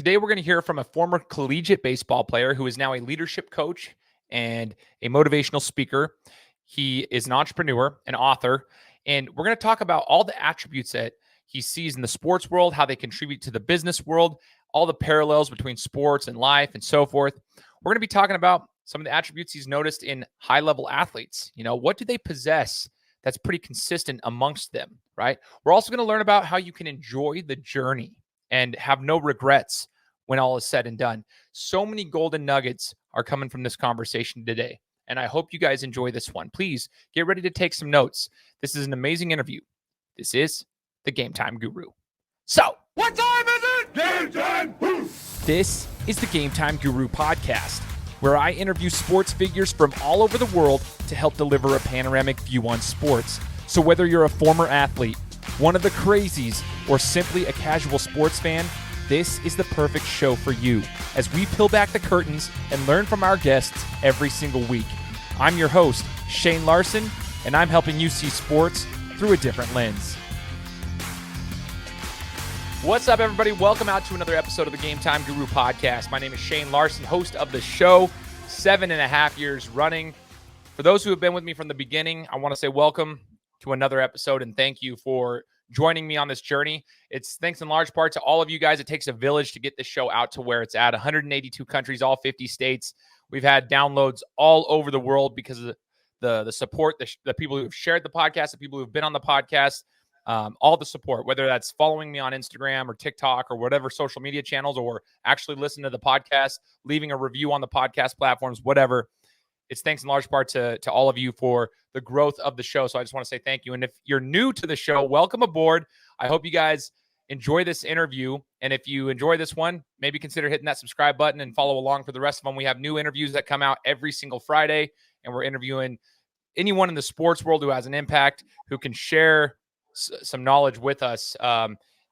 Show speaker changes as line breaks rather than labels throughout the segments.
Today, we're going to hear from a former collegiate baseball player who is now a leadership coach and a motivational speaker. He is an entrepreneur, an author, and we're going to talk about all the attributes that he sees in the sports world, how they contribute to the business world, all the parallels between sports and life and so forth. We're going to be talking about some of the attributes he's noticed in high-level athletes. You know, what do they possess that's pretty consistent amongst them, right? We're also going to learn about how you can enjoy the journey and have no regrets when all is said and done. So many golden nuggets are coming from this conversation today, and I hope you guys enjoy this one. Please get ready to take some notes. This is an amazing interview. This is the Gametime Guru. So,
what time is it? Game time!
This is the Gametime Guru podcast, where I interview sports figures from all over the world to help deliver a panoramic view on sports. So whether you're a former athlete, one of the crazies, or simply a casual sports fan, this is the perfect show for you as we peel back the curtains and learn from our guests every single week. I'm your host, Shane Larson, and I'm helping you see sports through a different lens. What's up, everybody? Welcome out to another episode of the Gametime Guru podcast. My name is Shane Larson, host of the show, 7.5 years running. For those who have been with me from the beginning, I want to say welcome to another episode and thank you for joining me on this journey. It's thanks in large part to all of you guys. It takes a village to get this show out to where it's at. 182 countries, all 50 states. We've had downloads all over the world because of the support, the people who have shared the podcast, the people who have been on the podcast, all the support, whether that's following me on Instagram or TikTok or whatever social media channels, or actually listen to the podcast, leaving a review on the podcast platforms, whatever. It's thanks in large part to all of you for the growth of the show. So I just want to say thank you. And if you're new to the show, welcome aboard. I hope you guys enjoy this interview. And if you enjoy this one, maybe consider hitting that subscribe button and follow along for the rest of them. We have new interviews that come out every single Friday, and we're interviewing anyone in the sports world who has an impact, who can share some knowledge with us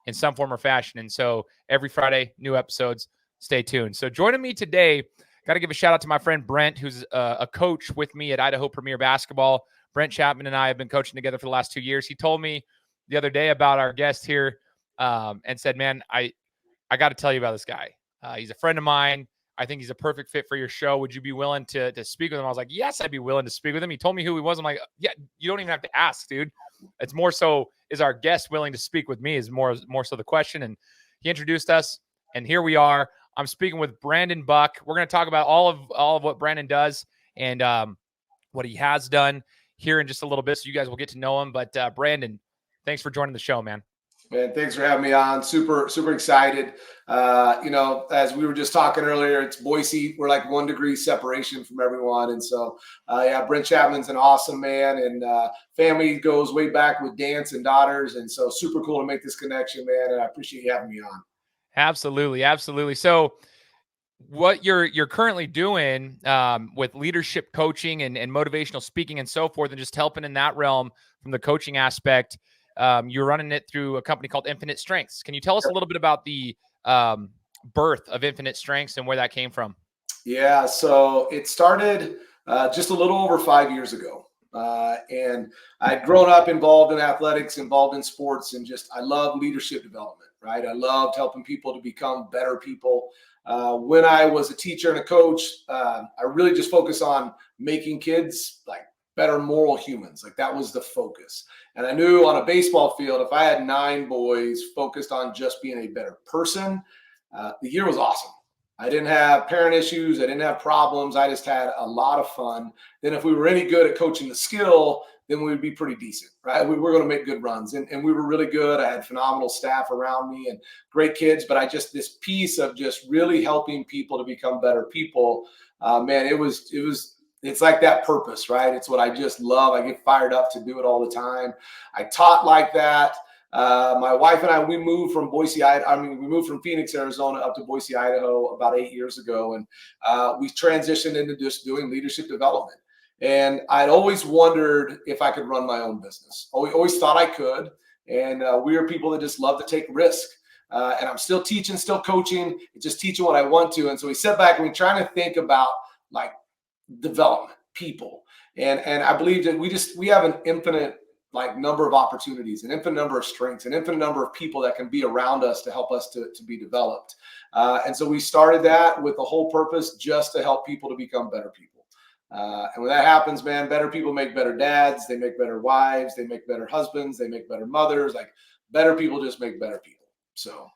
in some form or fashion. And so every Friday, new episodes. Stay tuned. So joining me today, got to give a shout out to my friend Brent, who's a coach with me at Idaho Premier Basketball. Brent Chapman and I have been coaching together for the last 2 years. He told me the other day about our guest here and said, man, I got to tell you about this guy. He's a friend of mine. I think he's a perfect fit for your show. Would you be willing to speak with him? I was like, yes, I'd be willing to speak with him. He told me who he was. I'm like, yeah, you don't even have to ask, dude. It's more so, is our guest willing to speak with me is more so the question. And he introduced us, and here we are. I'm speaking with Brandon Buck. We're going to talk about all of what Brandon does and what he has done here in just a little bit, so you guys will get to know him. But Brandon, thanks for joining the show, man.
Man, thanks for having me on. Super excited. As we were just talking earlier, it's Boise. We're like 1 degree separation from everyone. And so, Brent Chapman's an awesome man, and family goes way back with dance and daughters. And so super cool to make this connection, man. And I appreciate you having me on.
Absolutely. So what you're currently doing with leadership coaching and motivational speaking and so forth, and just helping in that realm from the coaching aspect, you're running it through a company called Infinite Strengths. Can you tell us a little bit about the birth of Infinite Strengths and where that came from?
Yeah, so it started just a little over 5 years ago. And I'd grown up involved in athletics, involved in sports, and I love leadership development, right? I loved helping people to become better people. When I was a teacher and a coach, I really just focused on making kids like better moral humans. Like that was the focus. And I knew on a baseball field, if I had 9 boys focused on just being a better person, the year was awesome. I didn't have parent issues. I didn't have problems. I just had a lot of fun. Then if we were any good at coaching the skill, then we would be pretty decent, right? We were going to make good runs. And we were really good. I had phenomenal staff around me and great kids. But this piece of just really helping people to become better people, man, it's like that purpose, right? It's what I just love. I get fired up to do it all the time. I taught like that. My wife and I, we moved from we moved from Phoenix, Arizona up to Boise, Idaho about 8 years ago. And we transitioned into just doing leadership development. And I'd always wondered if I could run my own business. Always thought I could. And we are people that just love to take risk. And I'm still teaching, still coaching, just teaching what I want to. And so we sat back and we're trying to think about like development, people. And I believe that we have an infinite like number of opportunities, an infinite number of strengths, an infinite number of people that can be around us to help us to be developed. And so we started that with the whole purpose just to help people to become better people. And when that happens, man, better people make better dads. They make better wives. They make better husbands. They make better mothers. Like better people just make better people. So.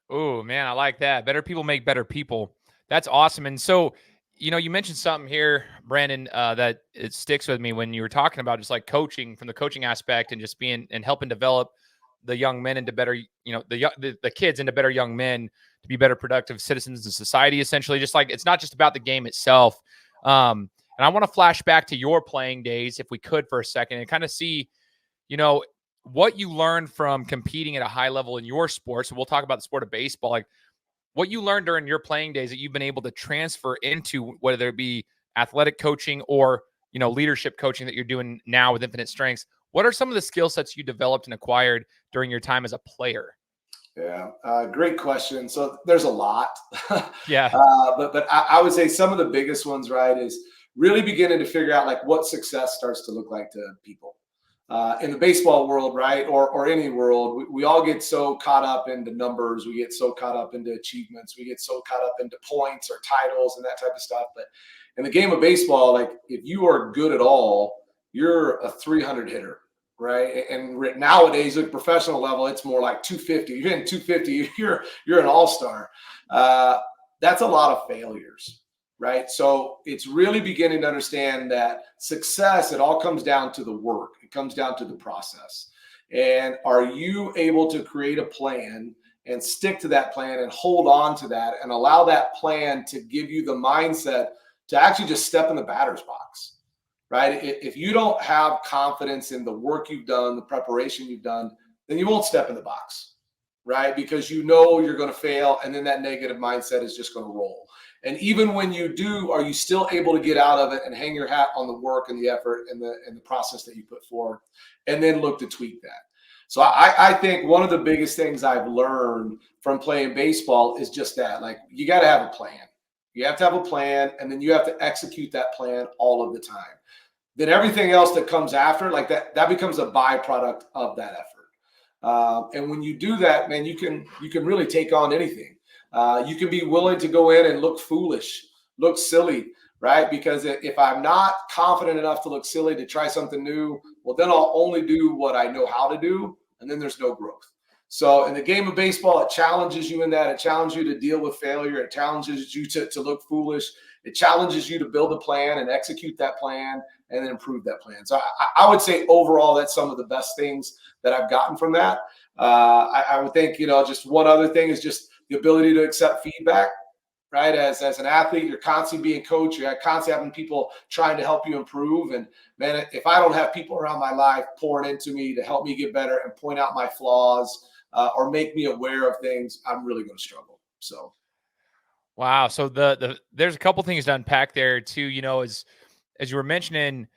Oh, man, I like that. Better people make better people. That's awesome. And so, you mentioned something here, Brandon, that it sticks with me when you were talking about just like coaching from the coaching aspect and just being and helping develop the young men into better, the kids into better young men to be better productive citizens in society, essentially. Just like it's not just about the game itself. And I want to flash back to your playing days, if we could, for a second, and kind of see, what you learned from competing at a high level in your sport. So we'll talk about the sport of baseball, like what you learned during your playing days that you've been able to transfer into, whether it be athletic coaching or, leadership coaching that you're doing now with Infinite Strengths. What are some of the skill sets you developed and acquired during your time as a player?
Yeah, great question. So there's a lot.
Yeah.
But I would say some of the biggest ones, right, is really beginning to figure out like what success starts to look like to people. In the baseball world, right, or any world, we all get so caught up into numbers. We get so caught up into achievements. We get so caught up into points or titles and that type of stuff. But in the game of baseball, like if you are good at all, you're a 300 hitter, right? And nowadays at professional level, it's more like 250. You're hitting 250. You're an all-star. That's a lot of failures. Right. So it's really beginning to understand that success, it all comes down to the work. It comes down to the process. And are you able to create a plan and stick to that plan and hold on to that and allow that plan to give you the mindset to actually just step in the batter's box? Right. If you don't have confidence in the work you've done, the preparation you've done, then you won't step in the box. Right. Because you're going to fail. And then that negative mindset is just going to roll. And even when you do, are you still able to get out of it and hang your hat on the work and the effort and the process that you put forward, and then look to tweak that? So I think one of the biggest things I've learned from playing baseball is just that. Like you got to have a plan. You have to have a plan, and then you have to execute that plan all of the time. Then everything else that comes after, like that becomes a byproduct of that effort. And when you do that, man, you can really take on anything. You can be willing to go in and look foolish, look silly, right? Because if I'm not confident enough to look silly to try something new, well, then I'll only do what I know how to do, and then there's no growth. So in the game of baseball, it challenges you in that. It challenges you to deal with failure. It challenges you to look foolish. It challenges you to build a plan and execute that plan and then improve that plan. So I would say overall, that's some of the best things that I've gotten from that. I would think, just one other thing is just the ability to accept feedback, right? As an athlete, you're constantly being coached. You're constantly having people trying to help you improve. And man, if I don't have people around my life pouring into me to help me get better and point out my flaws or make me aware of things, I'm really going to struggle. So.
Wow. So there's a couple things to unpack there too, as you were mentioning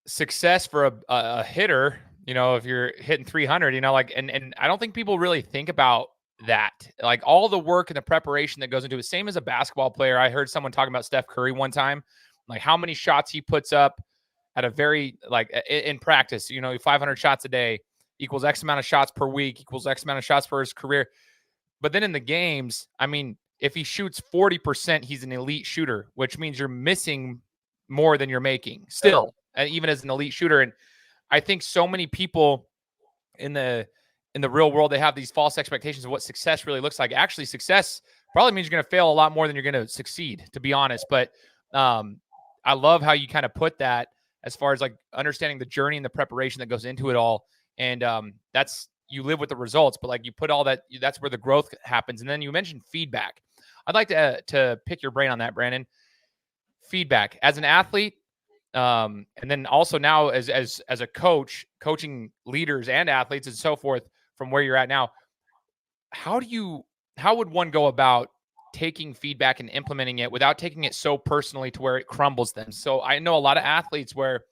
success for a hitter, if you're hitting 300, and I don't think people really think about that, like all the work and the preparation that goes into it. Same as a basketball player. I heard someone talking about Steph Curry one time, like how many shots he puts up at a very, like in practice, 500 shots a day equals X amount of shots per week equals X amount of shots for his career. But then in the games, I mean, if he shoots 40%, he's an elite shooter, which means you're missing more than you're making still, even as an elite shooter. And I think so many people in the real world, they have these false expectations of what success really looks like. Actually, success probably means you're going to fail a lot more than you're going to succeed, to be honest. But I love how you kind of put that as far as like understanding the journey and the preparation that goes into it all. And that's, you live with the results, but like you put all that, that's where the growth happens. And then you mentioned feedback. I'd like to pick your brain on that, Brandon. Feedback as an athlete, and then also now as a coach, coaching leaders and athletes and so forth from where you're at now. How would one go about taking feedback and implementing it without taking it so personally to where it crumbles them? So I know a lot of athletes where,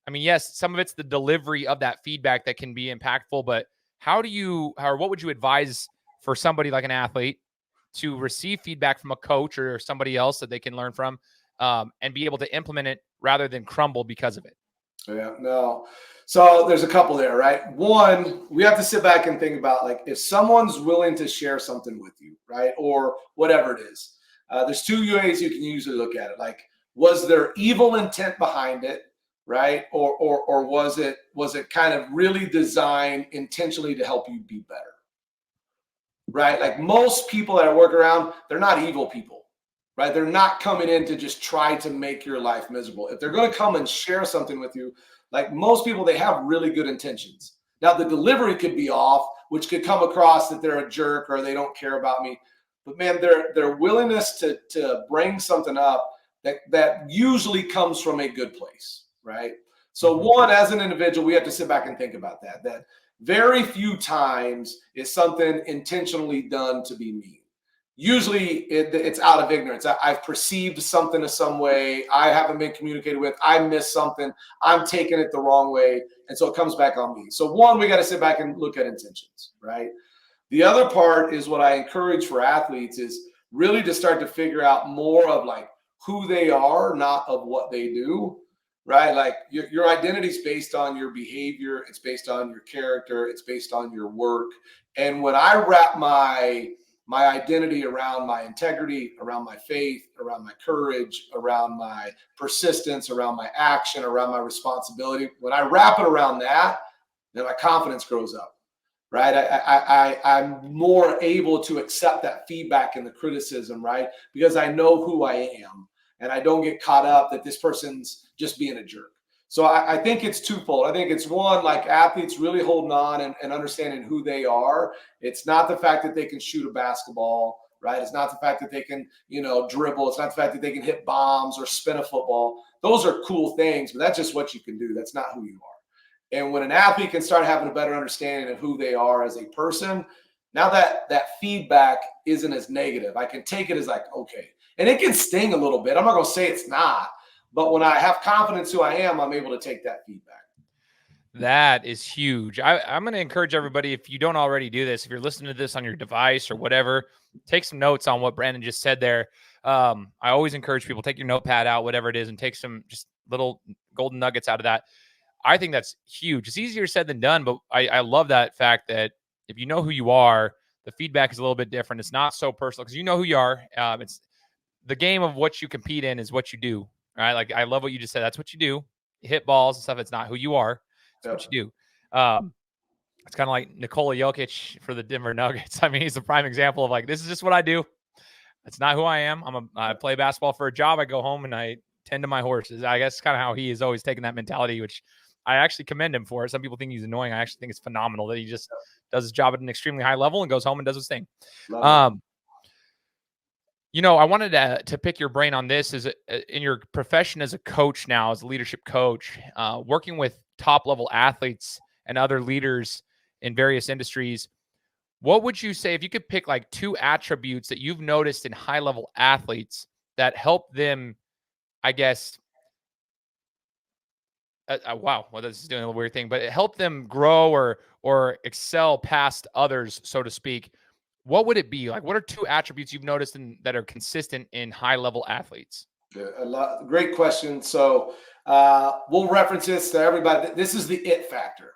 I mean, yes, some of it's the delivery of that feedback that can be impactful, but what would you advise for somebody like an athlete to receive feedback from a coach or somebody else that they can learn from, and be able to implement it rather than crumble because of it?
Yeah, no. So there's a couple there, right? One, we have to sit back and think about, like, if someone's willing to share something with you, right, or whatever it is. There's two ways you can usually look at it. Like, was there evil intent behind it, right, or was it kind of really designed intentionally to help you be better, right? Like most people that I work around, they're not evil people, right? They're not coming in to just try to make your life miserable. If they're going to come and share something with you, like most people, they have really good intentions. Now, the delivery could be off, which could come across that they're a jerk or they don't care about me. But man, their willingness to bring something up that usually comes from a good place, right? So one, as an individual, we have to sit back and think about that very few times is something intentionally done to be mean. Usually it's out of ignorance. I've perceived something in some way. I haven't been communicated with. I missed something. I'm taking it the wrong way. And so it comes back on me. So one, we got to sit back and look at intentions, right? The other part is what I encourage for athletes is really to start to figure out more of like who they are, not of what they do, right? Like your identity is based on your behavior. It's based on your character. It's based on your work. And when I wrap my identity around my integrity, around my faith, around my courage, around my persistence, around my action, around my responsibility, when I wrap it around that, then my confidence grows up, right? I'm more able to accept that feedback and the criticism, right? Because I know who I am and I don't get caught up that this person's just being a jerk. So I think it's twofold. I think it's one, like athletes really holding on and understanding who they are. It's not the fact that they can shoot a basketball, right? It's not the fact that they can, dribble. It's not the fact that they can hit bombs or spin a football. Those are cool things, but that's just what you can do. That's not who you are. And when an athlete can start having a better understanding of who they are as a person, now that feedback isn't as negative. I can take it as like, okay. And it can sting a little bit. I'm not going to say it's not. But when I have confidence who I am, I'm able to take that feedback.
That is huge. I'm going to encourage everybody, if you don't already do this, if you're listening to this on your device or whatever, take some notes on what Brandon just said there. I always encourage people, take your notepad out, whatever it is, and take some just little golden nuggets out of that. I think that's huge. It's easier said than done, but I love that fact that if you know who you are, the feedback is a little bit different. It's not so personal because you know who you are. It's the game of what you compete in is what you do. Right? Like I love what you just said. That's what you do. You hit balls and stuff. It's not who you are. It's what you do. It's kind of like Nikola Jokic for the Denver Nuggets. I mean, he's a prime example of like, this is just what I do. It's not who I am. I play basketball for a job. I go home and I tend to my horses. I guess kind of how he has always taken that mentality, which I actually commend him for. Some people think he's annoying. I actually think it's phenomenal that he just does his job at an extremely high level and goes home and does his thing. I wanted to pick your brain on this. Is in your profession as a coach now, as a leadership coach, working with top-level athletes and other leaders in various industries, what would you say if you could pick like two attributes that you've noticed in high-level athletes that help them, I guess, wow, well, this is doing a weird thing, but it helped them grow or excel past others, so to speak. What would it be? Like, what are two attributes you've noticed that are consistent in high-level athletes?
Great question. So we'll reference this to everybody. This is the it factor,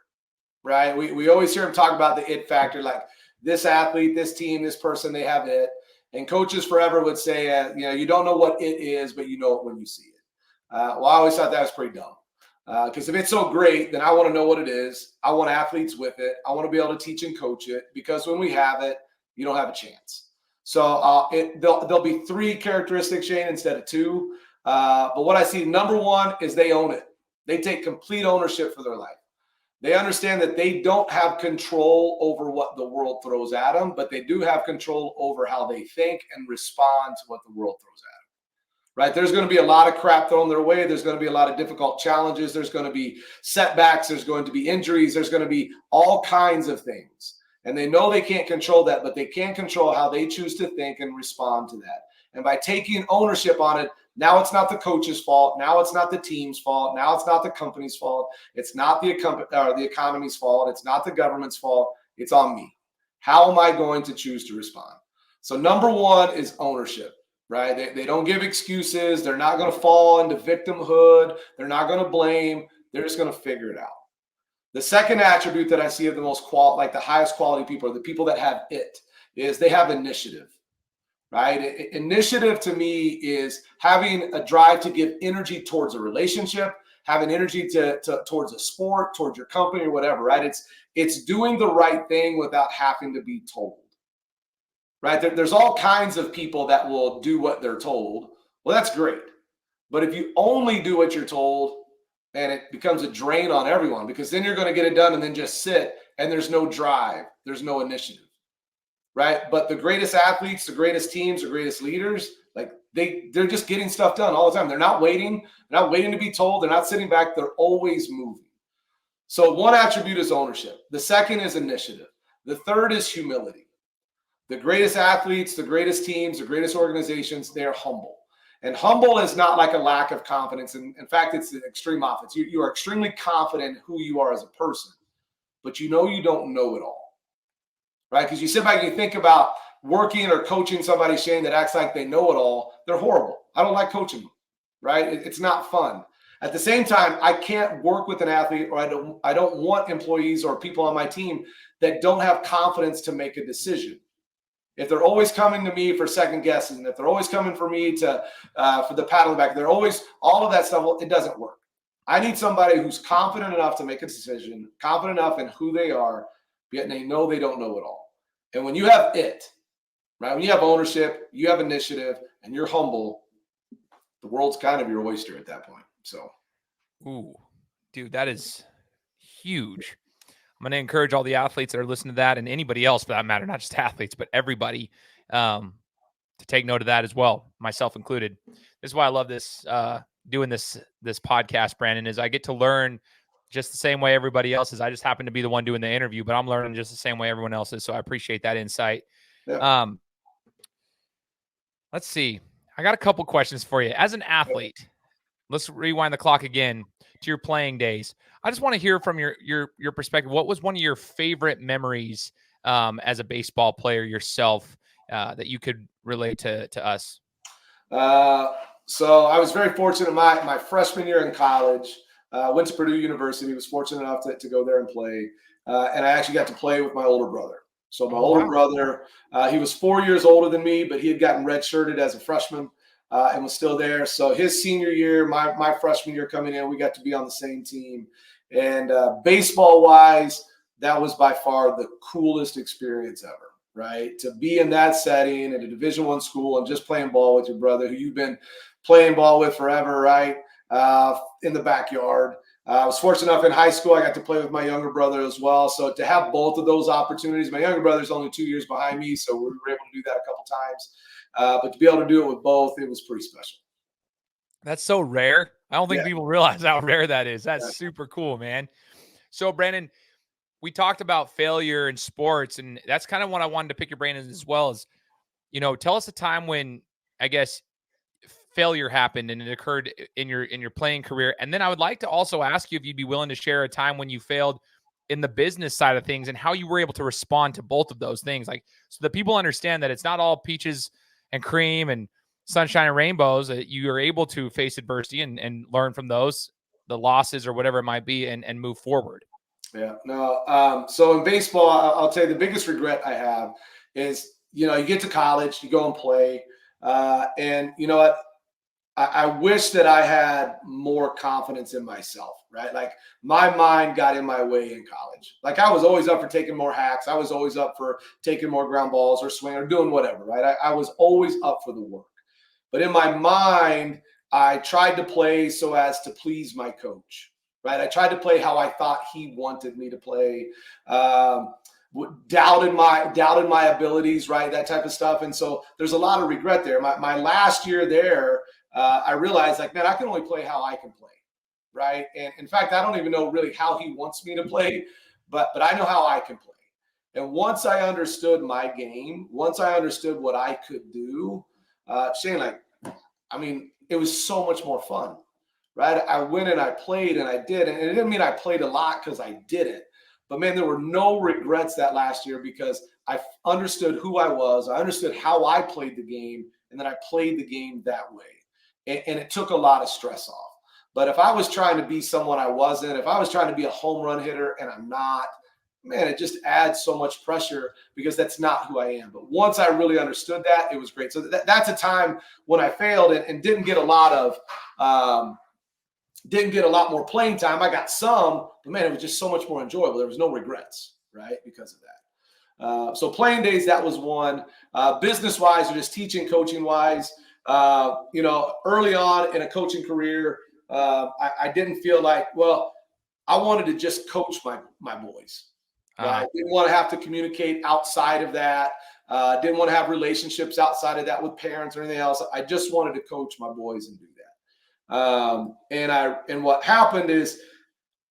right? We always hear them talk about the it factor, like this athlete, this team, this person, they have it. And coaches forever would say, you don't know what it is, but you know it when you see it. Well, I always thought that was pretty dumb. Because if it's so great, then I want to know what it is. I want athletes with it. I want to be able to teach and coach it, because when we have it, you don't have a chance. So there'll be three characteristics, Shane, instead of two. But what I see, number one, is they own it. They take complete ownership for their life. They understand that they don't have control over what the world throws at them, but they do have control over how they think and respond to what the world throws at them. Right? There's going to be a lot of crap thrown their way. There's going to be a lot of difficult challenges. There's going to be setbacks. There's going to be injuries. There's going to be all kinds of things. And they know they can't control that, but they can control how they choose to think and respond to that. And by taking ownership on it, now it's not the coach's fault. Now it's not the team's fault. Now it's not the company's fault. It's not the economy's fault. It's not the government's fault. It's on me. How am I going to choose to respond? So number one is ownership, right? They don't give excuses. They're not going to fall into victimhood. They're not going to blame. they're just going to figure it out. The second attribute that I see of the the highest quality people, are the people that have is they have initiative, right? Initiative to me is having a drive to give energy towards a relationship, having energy towards a sport, towards your company or whatever, right? It's doing the right thing without having to be told, right? There's all kinds of people that will do what they're told. Well, that's great. But if you only do what you're told, and it becomes a drain on everyone, because then you're going to get it done and then just sit, and there's no drive, there's no initiative, right? But the greatest athletes, the greatest teams, the greatest leaders, like they're just getting stuff done all the time. They're not waiting to be told. They're not sitting back. They're always moving. So one attribute is ownership. The second is initiative. The third is humility. The greatest athletes, the greatest teams, the greatest organizations, they're humble. And humble is not like a lack of confidence. And in fact, it's the extreme opposite. You are extremely confident in who you are as a person, but you don't know it all, right? Because you sit back and you think about working or coaching somebody, Shane, that acts like they know it all. They're horrible. I don't like coaching them, right? It's not fun. At the same time, I can't work with an athlete, or I don't want employees or people on my team that don't have confidence to make a decision. If they're always coming to me for second guesses, and if they're always coming for me for the pat on the back, they're always all of that stuff. Well, it doesn't work. I need somebody who's confident enough to make a decision, confident enough in who they are, yet they know they don't know it all. And when you have right, when you have ownership, you have initiative, and you're humble, the world's kind of your oyster at that point. So,
ooh, dude, that is huge. I'm going to encourage all the athletes that are listening to that, and anybody else for that matter, not just athletes, but everybody, to take note of that as well, myself included. This is why I love this, doing this podcast, Brandon, is I get to learn just the same way everybody else is. I just happen to be the one doing the interview, but I'm learning just the same way everyone else is. So I appreciate that insight.
yeah.
Let's see. I got a couple questions for you. As an athlete, let's rewind the clock again to your playing days. I just want to hear from your perspective. What was one of your favorite memories as a baseball player yourself that you could relate to us?
So I was very fortunate. My freshman year in college, went to Purdue University. Was fortunate enough to go there and play, and I actually got to play with my older brother. So my older brother, he was 4 years older than me, but he had gotten redshirted as a freshman. And was still there. So his senior year, my freshman year coming in, we got to be on the same team. And baseball-wise, that was by far the coolest experience ever, right? To be in that setting at a Division I school and just playing ball with your brother who you've been playing ball with forever, right, in the backyard. I was fortunate enough in high school, I got to play with my younger brother as well. So to have both of those opportunities, my younger brother's only 2 years behind me, so we were able to do that a couple times. But to be able to do it with both, it was pretty special.
That's so rare. I don't think people realize how rare that is. That's super cool, man. So, Brandon, we talked about failure in sports, and that's kind of what I wanted to pick your brain as well. Is, tell us a time when, I guess, failure happened and it occurred in your playing career. And then I would like to also ask you if you'd be willing to share a time when you failed in the business side of things and how you were able to respond to both of those things. Like, so that people understand that it's not all peaches and cream and sunshine and rainbows, that you are able to face adversity and learn from those, the losses or whatever it might be, and move forward.
Yeah, no. So in baseball, I'll tell you the biggest regret I have is, you get to college, you go and play, and you know what? I wish that I had more confidence in myself, right? Like my mind got in my way in college. Like I was always up for taking more hacks. I was always up for taking more ground balls or swing or doing whatever, right? I was always up for the work. But in my mind, I tried to play so as to please my coach, right? I tried to play how I thought he wanted me to play. Doubted my abilities, right? That type of stuff. And so there's a lot of regret there. My last year there, I realized like, man, I can only play how I can play, right? And in fact, I don't even know really how he wants me to play, but I know how I can play. And once I understood my game, once I understood what I could do, Shane, it was so much more fun, right? I went and I played and I did, and it didn't mean I played a lot because I did it. But man, there were no regrets that last year because I understood who I was. I understood how I played the game, and then I played the game that way. And it took a lot of stress off. But if I was trying to be someone I wasn't, if I was trying to be a home run hitter and I'm not, man, it just adds so much pressure because that's not who I am. But once I really understood that, it was great. So that's a time when I failed and didn't get a lot more playing time. I got some, but man, it was just so much more enjoyable. There was no regrets, right, because of that. So playing days, that was one. Business-wise or just teaching, coaching-wise, early on in a coaching career, I didn't feel like, I wanted to just coach my boys. Right? Didn't want to have to communicate outside of that. Didn't want to have relationships outside of that with parents or anything else. I just wanted to coach my boys and do that. And what happened is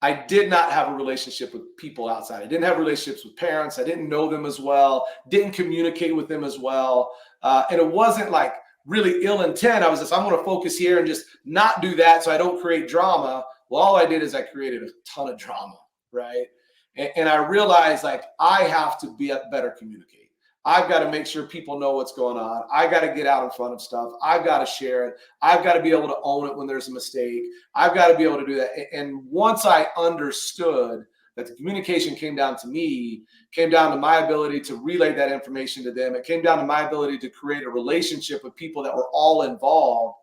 I did not have a relationship with people outside. I didn't have relationships with parents. I didn't know them as well. Didn't communicate with them as well. And it wasn't like really ill intent. I was just, I'm going to focus here and just not do that so I don't create drama. Well, all I did is I created a ton of drama, right? And I realized, like, I have to be a better communicator. I've got to make sure people know what's going on. I got to get out in front of stuff. I've got to share it. I've got to be able to own it when there's a mistake. I've got to be able to do that. And once I understood that the communication came down to me, came down to my ability to relay that information to them, it came down to my ability to create a relationship with people that were all involved,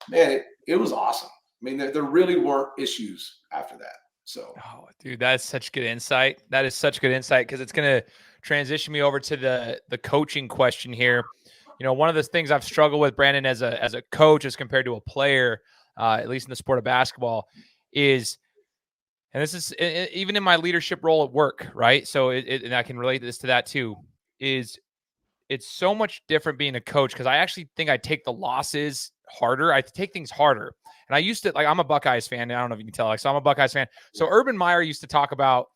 man, it was awesome. I mean, there really weren't issues after that. So,
oh, dude, that's such good insight. That is such good insight because it's going to transition me over to the coaching question here. One of the things I've struggled with, Brandon, as a coach as compared to a player, at least in the sport of basketball, is, and this is even in my leadership role at work, right? So, and I can relate this to that too, is it's so much different being a coach because I actually think I take the losses harder. I take things harder. And I used to, like, I'm a Buckeyes fan. I don't know if you can tell. So I'm a Buckeyes fan. So Urban Meyer used to talk about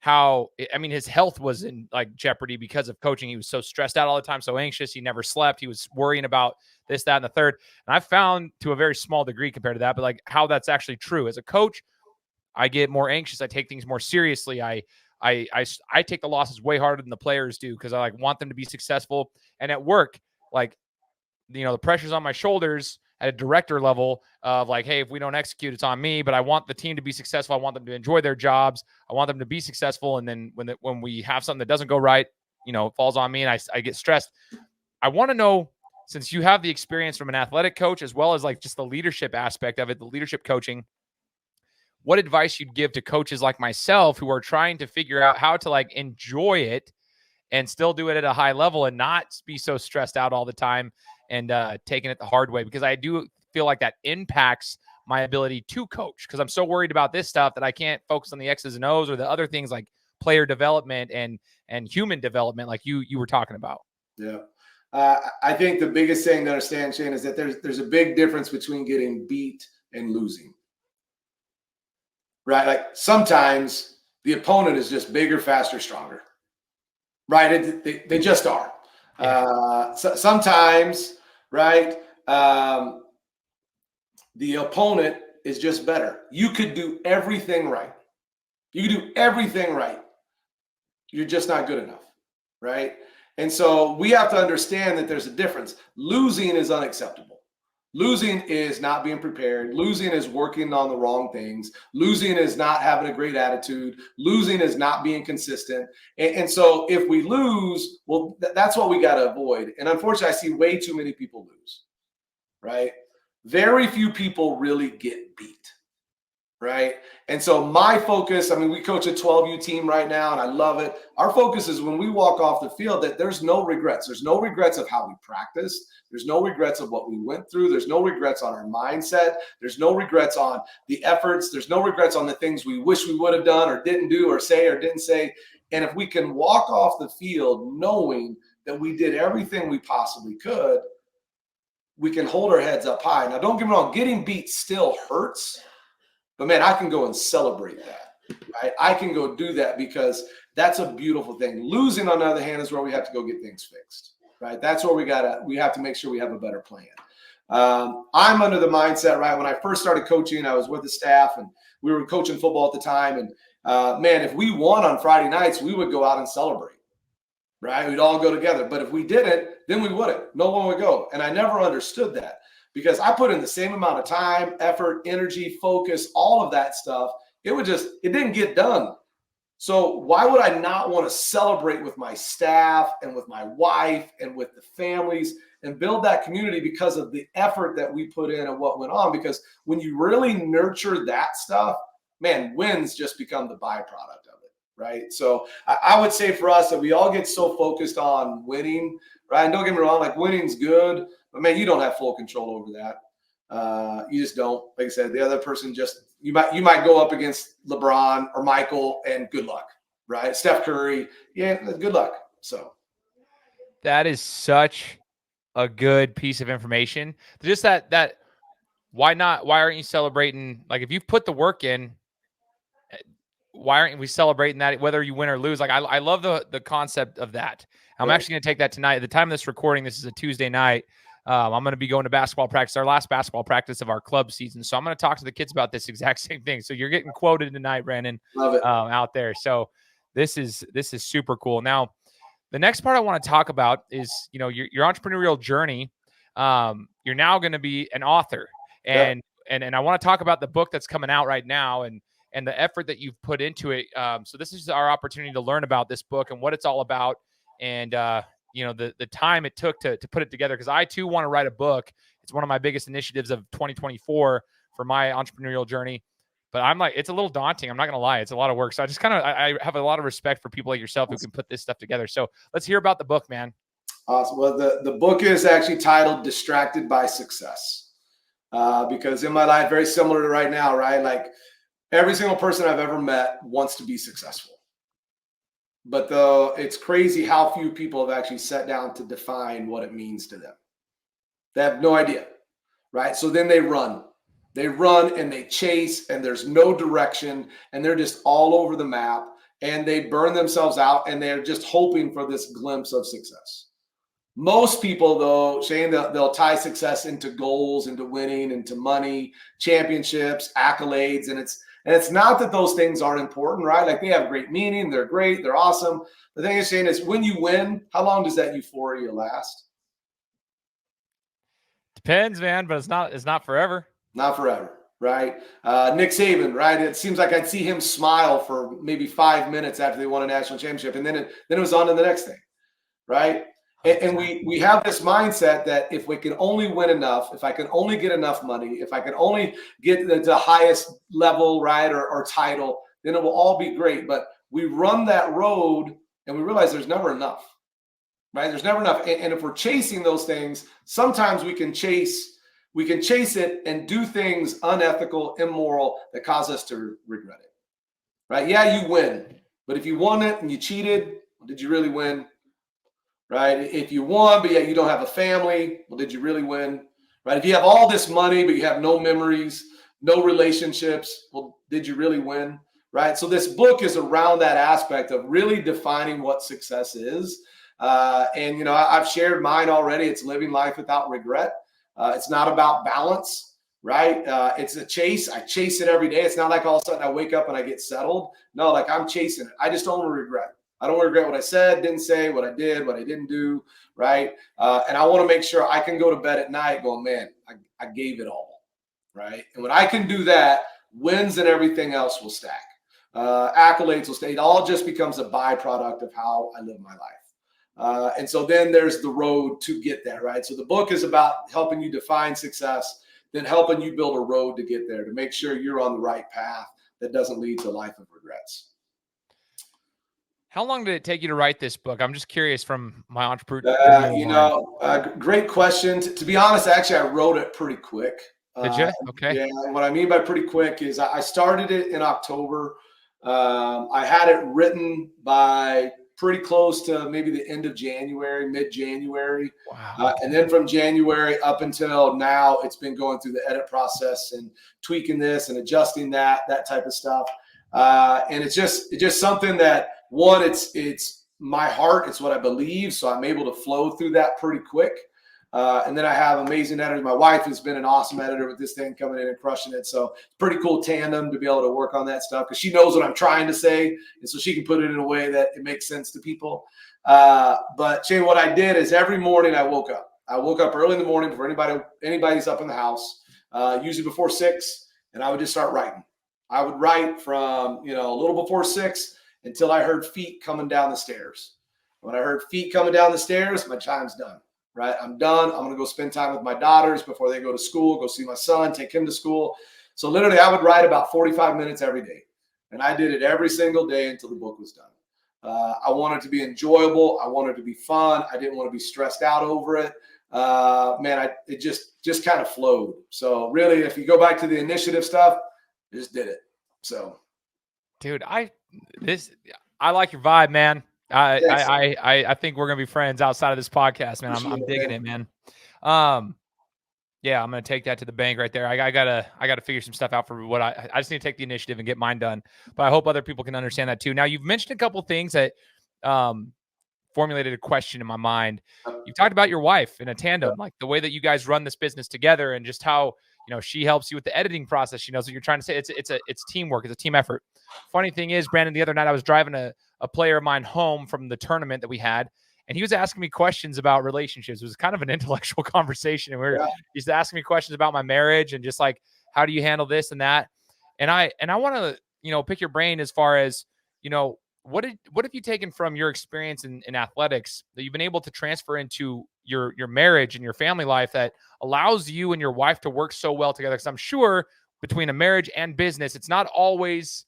how, his health was in like jeopardy because of coaching. He was so stressed out all the time, so anxious. He never slept. He was worrying about this, that, and the third. And I found, to a very small degree compared to that, but like how that's actually true. As a coach, I get more anxious. I take things more seriously. I take the losses way harder than the players do because I want them to be successful. And at work, the pressure's on my shoulders at a director level of like, hey, if we don't execute, it's on me, but I want the team to be successful. I want them to enjoy their jobs. I want them to be successful. And then when we have something that doesn't go right, it falls on me and I get stressed. I want to know, since you have the experience from an athletic coach, as well as like just the leadership aspect of it, the leadership coaching, what advice you'd give to coaches like myself who are trying to figure out how to like enjoy it and still do it at a high level and not be so stressed out all the time and taking it the hard way, because I do feel like that impacts my ability to coach because I'm so worried about this stuff that I can't focus on the X's and O's or the other things like player development and human development like you were talking about.
Yeah. I think the biggest thing to understand, Shane, is that there's a big difference between getting beat and losing. Right? Like sometimes the opponent is just bigger, faster, stronger. Right? They just are. Sometimes, right, the opponent is just better. You could do everything right. You could do everything right. You're just not good enough, right? And so we have to understand that there's a difference. Losing is unacceptable. Losing is not being prepared. Losing is working on the wrong things. Losing is not having a great attitude. Losing is not being consistent. And so if we lose, well, that's what we got to avoid. And unfortunately, I see way too many people lose, right? Very few people really get beat, right? And so my focus, we coach a 12U team right now, and I love it. Our focus is when we walk off the field that there's no regrets. There's no regrets of how we practiced. There's no regrets of what we went through. There's no regrets on our mindset. There's no regrets on the efforts. There's no regrets on the things we wish we would have done or didn't do or say or didn't say. And if we can walk off the field knowing that we did everything we possibly could, we can hold our heads up high. Now, don't get me wrong, getting beat still hurts. But man, I can go and celebrate that, right? I can go do that because that's a beautiful thing. Losing, on the other hand, is where we have to go get things fixed, right? That's where we have to make sure we have a better plan. I'm under the mindset, right? When I first started coaching, I was with the staff and we were coaching football at the time. And man, if we won on Friday nights, we would go out and celebrate, right? We'd all go together. But if we didn't, then we wouldn't. No one would go. And I never understood that. because I put in the same amount of time, effort, energy, focus, all of that stuff. It didn't get done. So why would I not want to celebrate with my staff and with my wife and with the families and build that community because of the effort that we put in and what went on? Because when you really nurture that stuff, man, wins just become the byproduct of it, right? So I would say for us that we all get so focused on winning, right? And don't get me wrong, like winning's good, but man, you don't have full control over that. You just don't. Like I said, the other person just, you might go up against LeBron or Michael and good luck, right? Steph Curry, yeah, good luck. So
that is such a good piece of information. Just that why aren't you celebrating? Like if you've put the work in, why aren't we celebrating that whether you win or lose? Like I love the concept of that. I'm actually going to take that tonight. At the time of this recording, this is a Tuesday night. I'm going to be going to basketball practice, our last basketball practice of our club season. So I'm going to talk to the kids about this exact same thing. So you're getting quoted tonight, Brandon,
love it.
Out there. So this is super cool. Now, the next part I want to talk about is, your entrepreneurial journey. You're now going to be an author, and I want to talk about the book that's coming out right now and the effort that you've put into it. So this is our opportunity to learn about this book and what it's all about, and the time it took to put it together, because I too want to write a book. It's one of my biggest initiatives of 2024 for my entrepreneurial journey. But I'm like, it's a little daunting. I'm not going to lie. It's a lot of work. So I just I have a lot of respect for people like yourself who can put this stuff together. So let's hear about the book, man.
Awesome. Well, the book is actually titled Distracted by Success, because in my life, very similar to right now, right? Like every single person I've ever met wants to be successful. But though it's crazy how few people have actually sat down to define what it means to them. They have no idea, right? So then they run and they chase, and there's no direction, and they're just all over the map, and they burn themselves out, and they're just hoping for this glimpse of success. Most people, though, Shane, they'll tie success into goals, into winning, into money, championships, accolades, and it's not that those things aren't important, right? Like they have great meaning, they're great, they're awesome. The thing is, Shane, is when you win, how long does that euphoria last?
Depends, man, but it's not forever.
Not forever, right? Nick Saban, right? It seems like I'd see him smile for maybe 5 minutes after they won a national championship, and then it was on to the next thing, right? And we have this mindset that if we can only win enough, if I can only get enough money, if I can only get the highest level, right, or title, then it will all be great. But we run that road and we realize there's never enough, right? There's never enough. And if we're chasing those things, sometimes we can chase it and do things unethical, immoral that cause us to regret it, right? Yeah, you win. But if you won it and you cheated, well, did you really win? Right? If you won, but yet you don't have a family, well, did you really win? Right? If you have all this money, but you have no memories, no relationships, well, did you really win? Right? So this book is around that aspect of really defining what success is. And I've shared mine already. It's living life without regret. It's not about balance, right? It's a chase. I chase it every day. It's not like all of a sudden I wake up and I get settled. No, like I'm chasing it. I just don't regret. I don't regret what I said, didn't say, what I did, what I didn't do, right? And I want to make sure I can go to bed at night going, man, I gave it all, right? And when I can do that, wins and everything else will stack. Accolades will stay. It all just becomes a byproduct of how I live my life. And so then there's the road to get there, right? So the book is about helping you define success, then helping you build a road to get there, to make sure you're on the right path that doesn't lead to a life of regrets.
How long did it take you to write this book? I'm just curious from my entrepreneur.
Great question. To be honest, actually, I wrote it pretty quick.
Did you? Okay.
Yeah. What I mean by pretty quick is I started it in October. I had it written by pretty close to maybe the end of January, mid-January.
Wow.
And then from January up until now, it's been going through the edit process and tweaking this and adjusting that type of stuff. And it's just something that, one, it's my heart. It's what I believe. So I'm able to flow through that pretty quick. And then I have amazing editors. My wife has been an awesome editor with this thing, coming in and crushing it. So it's pretty cool tandem to be able to work on that stuff because she knows what I'm trying to say. And so she can put it in a way that it makes sense to people. But Shane, what I did is every morning I woke up I woke up early in the morning before anybody's up in the house, usually before 6, and I would just start writing. I would write from, a little before 6 until I heard feet coming down the stairs. When I heard feet coming down the stairs, my time's done, right? I'm done. I'm going to go spend time with my daughters before they go to school, go see my son, take him to school. So literally I would write about 45 minutes every day. And I did it every single day until the book was done. I wanted it to be enjoyable. I wanted it to be fun. I didn't want to be stressed out over it. It just kind of flowed. So really, if you go back to the initiative stuff, I just did it. So,
dude, I like your vibe, man. I think we're gonna be friends outside of this podcast, man. I'm digging it, man. Yeah, I'm gonna take that to the bank right there. I gotta figure some stuff out for what I just need to take the initiative and get mine done. But I hope other people can understand that too. Now, you've mentioned a couple things that formulated a question in my mind. You've talked about your wife in a tandem, like the way that you guys run this business together, and just how she helps you with the editing process. She knows what you're trying to say. It's teamwork. It's a team effort. Funny thing is, Brandon, the other night I was driving a player of mine home from the tournament that we had. And he was asking me questions about relationships. It was kind of an intellectual conversation. And he's asking me questions about my marriage and just like, how do you handle this and that? And I want to, pick your brain as far as, what have you taken from your experience in athletics that you've been able to transfer into your marriage and your family life that allows you and your wife to work so well together? Because I'm sure between a marriage and business, it's not always,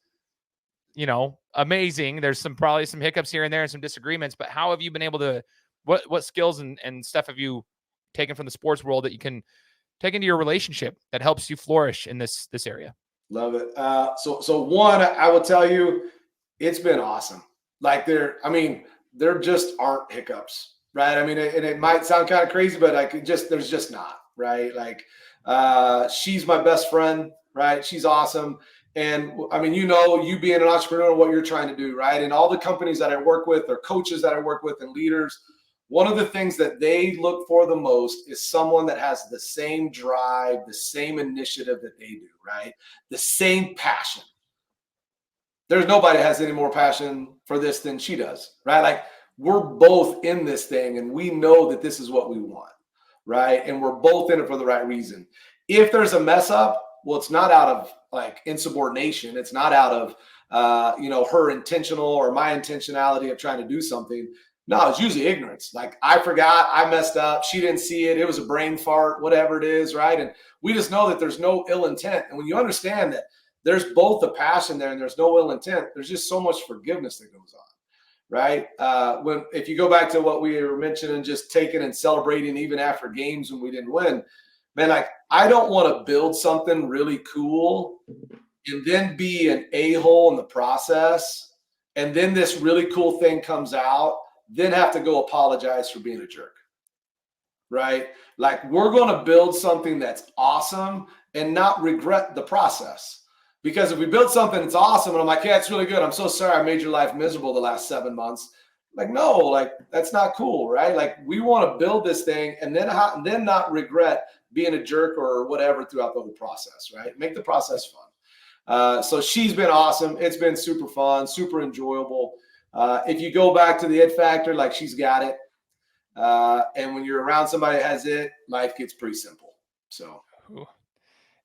amazing. There's probably some hiccups here and there and some disagreements, but how have you been able to, what skills and stuff have you taken from the sports world that you can take into your relationship that helps you flourish in this area?
Love it. So one, I will tell you, it's been awesome. Like there just aren't hiccups, right? I mean, and it might sound kind of crazy, but there's just not, right? Like, she's my best friend, right? She's awesome. And I mean, you being an entrepreneur, what you're trying to do, right? And all the companies that I work with or coaches that I work with and leaders, one of the things that they look for the most is someone that has the same drive, the same initiative that they do, right? The same passion. There's nobody that has any more passion for this than she does, right? Like we're both in this thing and we know that this is what we want, right? And we're both in it for the right reason. If there's a mess up, well, it's not out of like insubordination. It's not out of, her intentional or my intentionality of trying to do something. No, it's usually ignorance. Like I forgot, I messed up. She didn't see it. It was a brain fart, whatever it is. Right. And we just know that there's no ill intent. And when you understand that there's both a passion there and there's no ill intent, there's just so much forgiveness that goes on. Right. If you go back to what we were mentioning, just taking and celebrating even after games when we didn't win, man, like I don't want to build something really cool and then be an a-hole in the process. And then this really cool thing comes out, then have to go apologize for being a jerk. Right? Like we're going to build something that's awesome and not regret the process. Because if we build something that's awesome and I'm like, yeah, it's really good. I'm so sorry I made your life miserable the last 7 months. Like, no, like that's not cool, right? Like we want to build this thing and then not regret being a jerk or whatever throughout the whole process, right? Make the process fun. So she's been awesome. It's been super fun, super enjoyable. If you go back to the it factor, like she's got it. And when you're around somebody that has it, life gets pretty simple. So,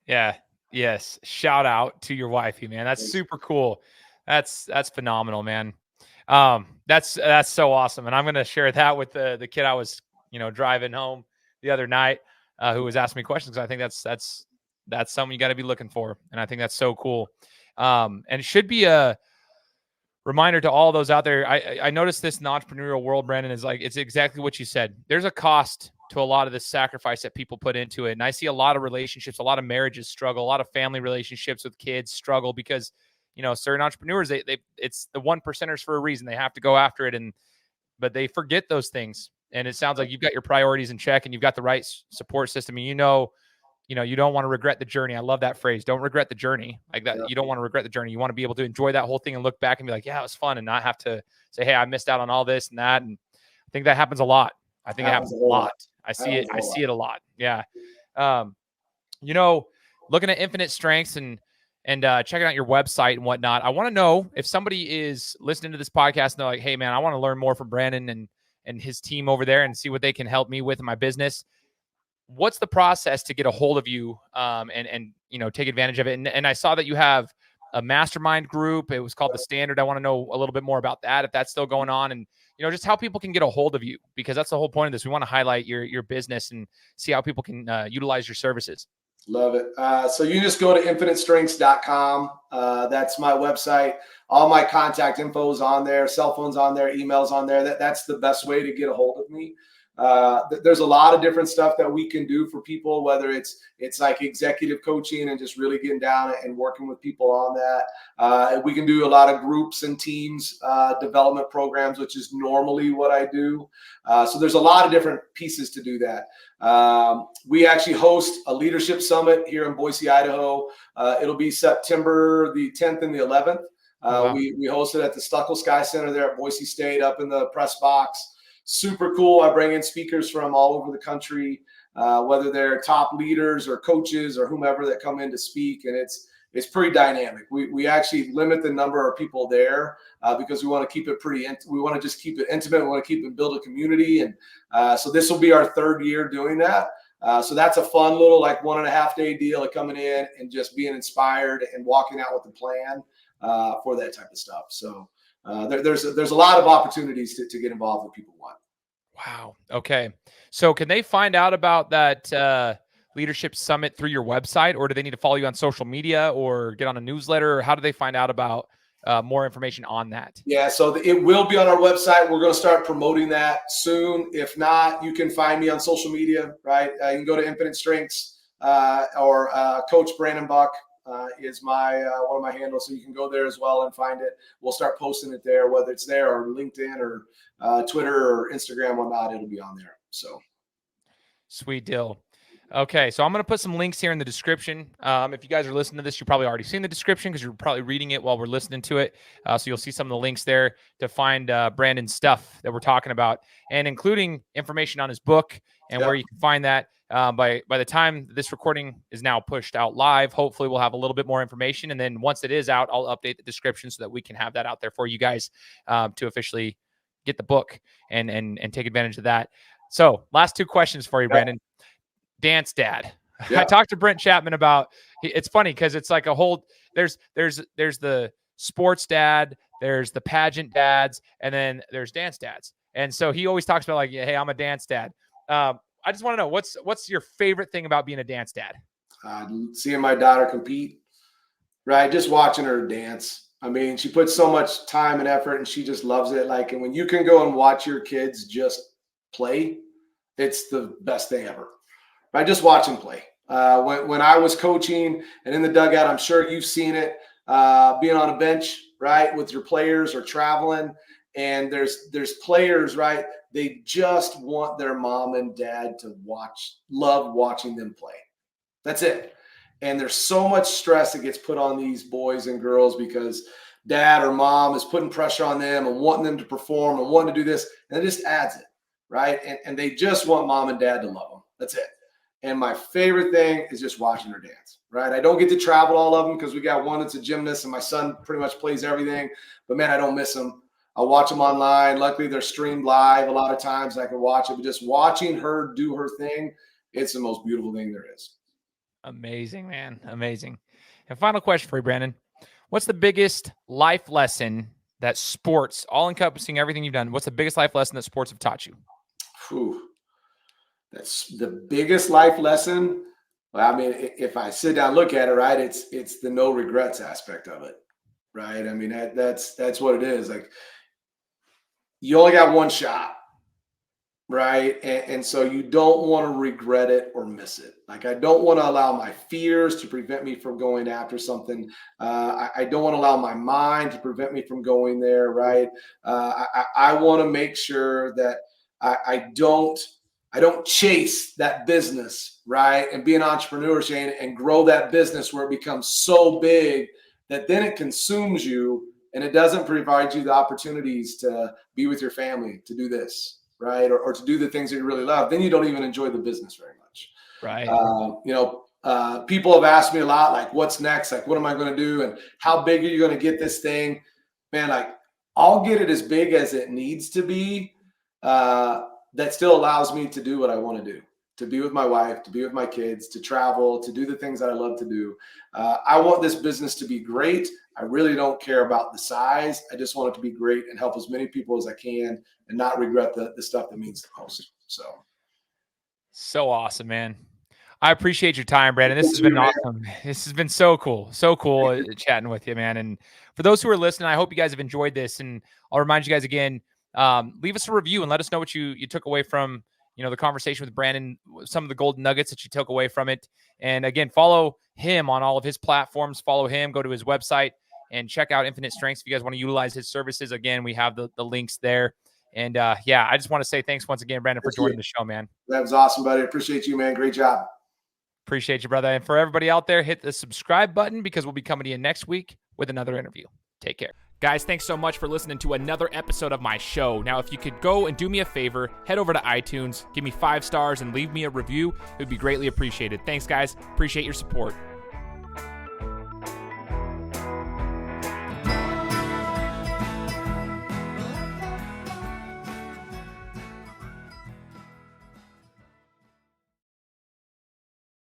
yeah. Yes. Shout out to your wifey, man. That's super cool. That's phenomenal, man. That's so awesome. And I'm going to share that with the kid I was, driving home the other night, who was asking me questions. I think that's something you got to be looking for. And I think that's so cool. And it should be a reminder to all those out there. I noticed this in the entrepreneurial world, Brandon, is like, it's exactly what you said. There's a cost to a lot of the sacrifice that people put into it. And I see a lot of relationships, a lot of marriages struggle, a lot of family relationships with kids struggle because, certain entrepreneurs, it's the 1%ers for a reason. They have to go after it. But they forget those things. And it sounds like you've got your priorities in check and you've got the right support system. And you don't want to regret the journey. I love that phrase. Don't regret the journey like that. Yeah. You don't want to regret the journey. You want to be able to enjoy that whole thing and look back and be like, yeah, it was fun, and not have to say, hey, I missed out on all this and that. And I think that happens a lot. I think it happens a lot. I see it a lot. Yeah. Looking at Infinite Strengths and checking out your website and whatnot, I want to know if somebody is listening to this podcast and they're like, hey man, I want to learn more from Brandon and his team over there and see what they can help me with in my business. What's the process to get a hold of you and take advantage of it? And I saw that you have a mastermind group. It was called The Standard. I want to know a little bit more about that, if that's still going on, and just how people can get a hold of you, because that's the whole point of this. We want to highlight your business and see how people can utilize your services.
Love it. So you just go to infinitestrengths.com. That's my website. All my contact info is on there, cell phones on there, emails on there. That's the best way to get a hold of me. There's a lot of different stuff that we can do for people, whether it's like executive coaching and just really getting down and working with people on that. We can do a lot of groups and teams development programs, which is normally what I do. So there's a lot of different pieces to do that. We actually host a leadership summit here in Boise, Idaho. It'll be September the 10th and the 11th.
Wow.
We host it at the Stuckel Sky Center there at Boise State, up in the press box. Super cool. I bring in speakers from all over the country, whether they're top leaders or coaches or whomever that come in to speak. And it's pretty dynamic. We actually limit the number of people there because we want to keep it we want to just keep it intimate. We want to build a community. And so this will be our third year doing that. So that's a fun little 1.5 day deal of coming in and just being inspired and walking out with a plan for that type of stuff. So there's a lot of opportunities to get involved if people want.
Wow. Okay. So can they find out about that leadership summit through your website, or do they need to follow you on social media or get on a newsletter, or how do they find out about more information on that?
Yeah, so it will be on our website. We're going to start promoting that soon. If not, you can find me on social media, right? You can go to Infinite Strengths or Coach Brandon Buck is my one of my handles. So you can go there as well and find it. We'll start posting it there, whether it's there or LinkedIn or Twitter or Instagram or not, it'll be on there. So
sweet deal. Okay, so I'm going to put some links here in the description. If you guys are listening to this, you've probably already seen the description because you're probably reading it while we're listening to it. So you'll see some of the links there to find Brandon's stuff that we're talking about, and including information on his book and where you can find that. By the time this recording is now pushed out live, hopefully we'll have a little bit more information. And then once it is out, I'll update the description so that we can have that out there for you guys to officially get the book and take advantage of that. So last two questions for you, Brandon. Dance dad. I talked to Brent Chapman about, it's funny because it's like a whole, there's the sports dad, there's the pageant dads, and then there's dance dads. And so he always talks about hey, I'm a dance dad. I just want to know what's your favorite thing about being a dance dad?
Seeing my daughter compete, right? Just watching her dance. I mean, she puts so much time and effort and she just loves it. And when you can go and watch your kids just play, it's the best thing ever. Right, just watch them play. When I was coaching and in the dugout, I'm sure you've seen it, being on a bench, right, with your players or traveling, and there's players, right, they just want their mom and dad to love watching them play. That's it. And there's so much stress that gets put on these boys and girls because dad or mom is putting pressure on them and wanting them to perform and wanting to do this, and it just adds it, right? And they just want mom and dad to love them. That's it. And my favorite thing is just watching her dance, right? I don't get to travel all of them because we got one that's a gymnast and my son pretty much plays everything. But, man, I don't miss them. I watch them online. Luckily, they're streamed live a lot of times. I can watch it. But just watching her do her thing, it's the most beautiful thing there is.
Amazing, man. Amazing. And final question for you, Brandon. What's the biggest life lesson that sports, all encompassing everything you've done, what's the biggest life lesson that sports have taught you?
Whew. That's the biggest life lesson. Well, I mean, if I sit down and look at it, right, it's the no regrets aspect of it, right? I mean, that's what it is. You only got one shot, right? And so you don't want to regret it or miss it. I don't want to allow my fears to prevent me from going after something. I don't want to allow my mind to prevent me from going there, right? I want to make sure that I don't chase that business, right? And be an entrepreneur, Shane, and grow that business where it becomes so big that then it consumes you and it doesn't provide you the opportunities to be with your family, to do this, right? Or to do the things that you really love. Then you don't even enjoy the business very much.
Right.
People have asked me a lot, what's next? What am I going to do? And how big are you going to get this thing? Man, I'll get it as big as it needs to be. that still allows me to do what I want to do, to be with my wife, to be with my kids, to travel, to do the things that I love to do. I want this business to be great. I really don't care about the size. I just want it to be great and help as many people as I can and not regret the stuff that means the most.
So awesome, man. I appreciate your time, Brandon. This has been awesome. This has been so cool. So cool chatting with you, man. And for those who are listening, I hope you guys have enjoyed this. And I'll remind you guys again, leave us a review and let us know what you took away from, the conversation with Brandon, some of the golden nuggets that you took away from it. And again, follow him on all of his platforms. Follow him, go to his website and check out Infinite Strengths. If you guys want to utilize his services, again, we have the links there. And I just want to say thanks once again, Brandon, for joining the show, man.
That was awesome, buddy. Appreciate you, man. Great job.
Appreciate you, brother. And for everybody out there, hit the subscribe button because we'll be coming to you next week with another interview. Take care. Guys, thanks so much for listening to another episode of my show. Now, if you could go and do me a favor, head over to iTunes, give me 5 stars, and leave me a review. It would be greatly appreciated. Thanks, guys. Appreciate your support.